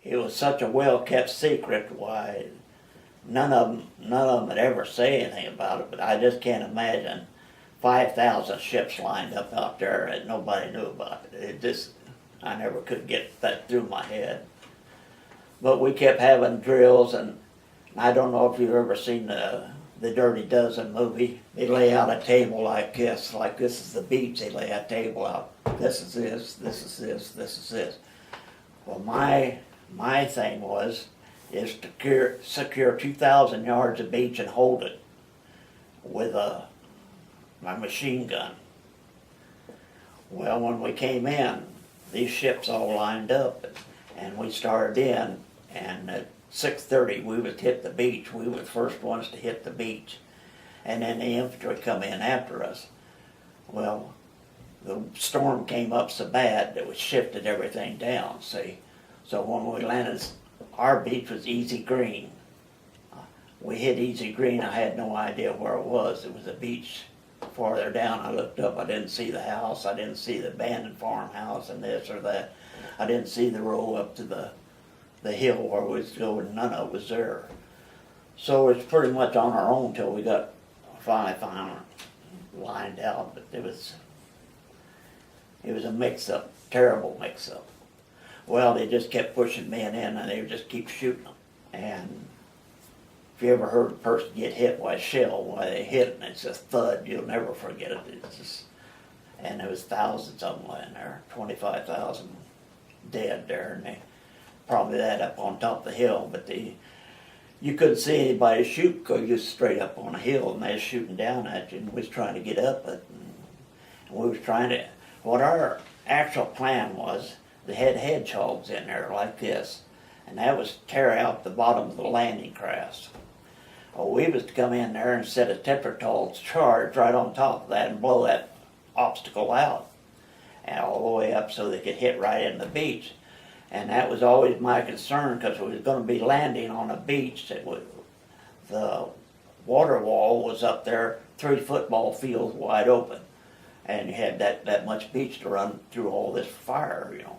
it was such a well-kept secret, why none of them would ever say anything about it, but I just can't imagine 5,000 ships lined up out there and nobody knew about it. It just, I never could get that through my head. But we kept having drills, and I don't know if you've ever seen the Dirty Dozen movie. They lay out a table like this is the beach. They lay a table out. This is this, this is this, this is this. Well, my thing is to secure 2,000 yards of beach and hold it with my machine gun. Well, when we came in, these ships all lined up, and we started in, and at 6:30 we would hit the beach. We were the first ones to hit the beach, and then the infantry come in after us. Well, the storm came up so bad that it shifted everything down, see. So when we landed, our beach was Easy Green. We hit Easy Green, I had no idea where it was. It was a beach farther down. I looked up, I didn't see the house, I didn't see the abandoned farmhouse and this or that. I didn't see the road up to the hill where we was going, none of it was there. So it's pretty much on our own till we got finally lined out, but it was a mix-up, terrible mix-up. Well, they just kept pushing men in, and they would just keep shooting them. And if you ever heard a person get hit by a shell, why they hit it and it's a thud, you'll never forget it. It's just, and there was thousands of them lying there, 25,000 dead there, and they probably that up on top of the hill, but you couldn't see anybody shoot because you was straight up on a hill, and they was shooting down at you, and we was trying to get up it, and we was trying to, what our actual plan was, they had hedgehogs in there like this, and that was tear out the bottom of the landing craft. Well, we was to come in there and set a Tetratol charge right on top of that and blow that obstacle out, and all the way up so they could hit right in the beach. And that was always my concern, because we was going to be landing on a beach that was, the water wall was up there 3 football fields wide open, and you had that much beach to run through all this fire, you know.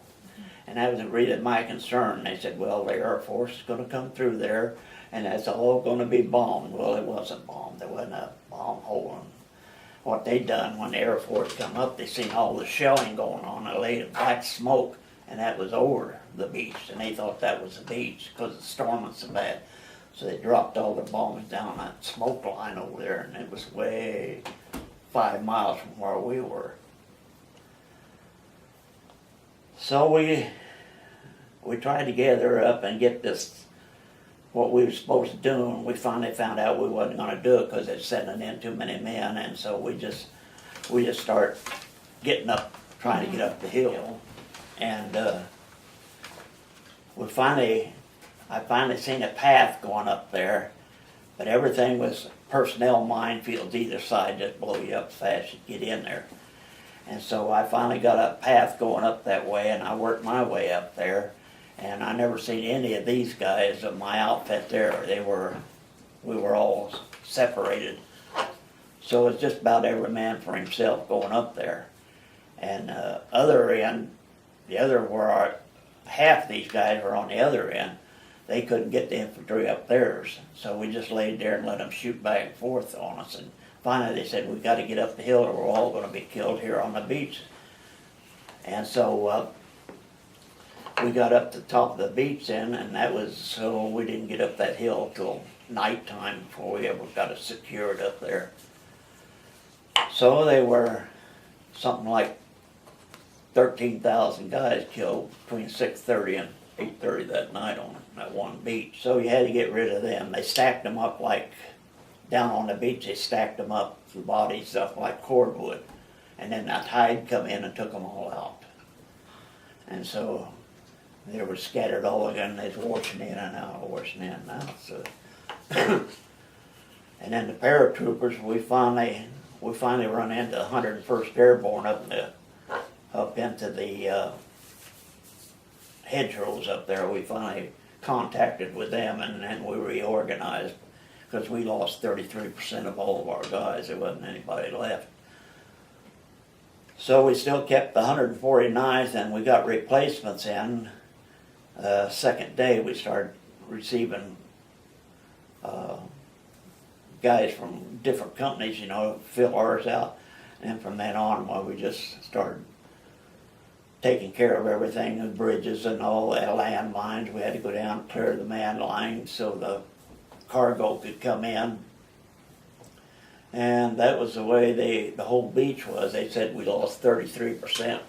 And that was really my concern. They said, well, the Air Force is going to come through there, and that's all going to be bombed. Well, it wasn't bombed. There wasn't a bomb hole. What they done when the Air Force come up, they seen all the shelling going on, and laid a black smoke, and that was over the beach, and they thought that was the beach because the storm was so bad. So they dropped all the bombs down that smoke line over there, and it was way 5 miles from where we were. So we tried to gather up and get this, what we were supposed to do, and we finally found out we wasn't going to do it because it's sending in too many men, and so we just started getting up, trying to get up the hill. And I finally seen a path going up there, but everything was personnel minefields either side, just blow you up fast you get in there. And so I finally got a path going up that way, and I worked my way up there, and I never seen any of these guys of my outfit there. We were all separated. So it's just about every man for himself going up there. And other end, where half these guys were on the other end, they couldn't get the infantry up theirs. So we just laid there and let them shoot back and forth on us. And finally they said, we've got to get up the hill or we're all going to be killed here on the beach. And so we got up to the top of the beach then, and that was, so we didn't get up that hill till nighttime before we ever got it secured up there. So they were something like 13,000 guys killed between 6:30 and 8:30 that night on that one beach. So you had to get rid of them. They stacked them up like, down on the beach they stacked them up, the bodies up like cordwood. And then that tide come in and took them all out. And so they were scattered all again. They was washing in and out, washing in and out. So and then the paratroopers, we finally run into 101st Airborne up into the hedgerows up there. We finally contacted with them, and then we reorganized because we lost 33% of all of our guys. There wasn't anybody left. So we still kept the 149th, and we got replacements in. Second day, we started receiving guys from different companies, fill ours out. And from then on, well, we just started taking care of everything, the bridges and all that, landmines. We had to go down and clear the man lines so the cargo could come in. And that was the way the whole beach was. They said we lost 33%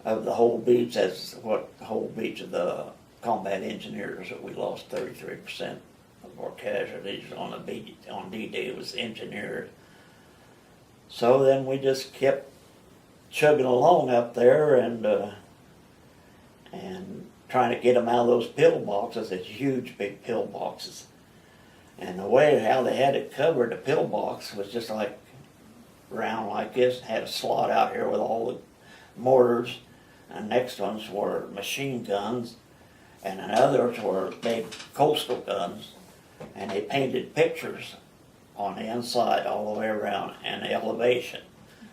of the whole beach. That's what the whole beach of the combat engineers, that we lost 33% of our casualties on the beach on D-Day. It was engineers. So then we just kept chugging along up there and trying to get them out of those pillboxes. It's huge, big pillboxes. And the way how they had it covered, the pillbox was just like round like this. It had a slot out here with all the mortars. And next ones were machine guns. And then others were big coastal guns. And they painted pictures on the inside all the way around and the elevation.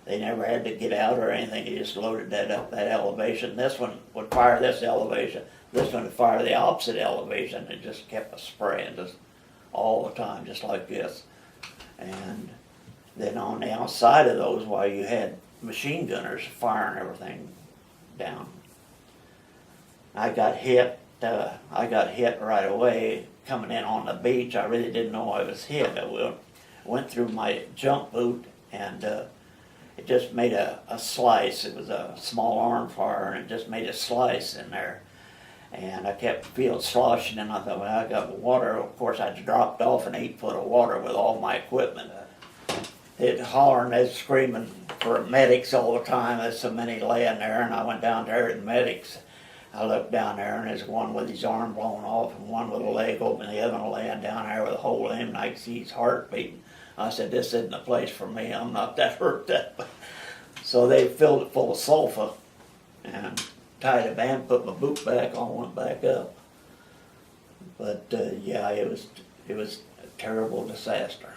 They never had to get out or anything. They just loaded that up, that elevation. This one would fire this elevation. This one would fire the opposite elevation. It just kept us spraying just all the time, just like this. And then on the outside of those, while you had machine gunners firing everything down. I got hit right away coming in on the beach. I really didn't know I was hit. I went through my jump boot and it just made a slice. It was a small arm fire and it just made a slice in there. And I kept feeling sloshing, and I thought, well, I got water. Of course, I dropped off an 8 foot of water with all my equipment. It hollering, they screaming for medics all the time. There's so many laying there, and I went down there to the medics. I looked down there, and there's one with his arm blown off, and one with a leg open, and the other one laying down there with a hole in him, and I could see his heart beating. I said, this isn't the place for me. I'm not that hurt that way. So they filled it full of sulfur, and tied a band, put my boot back on, went back up. But yeah, it was a terrible disaster.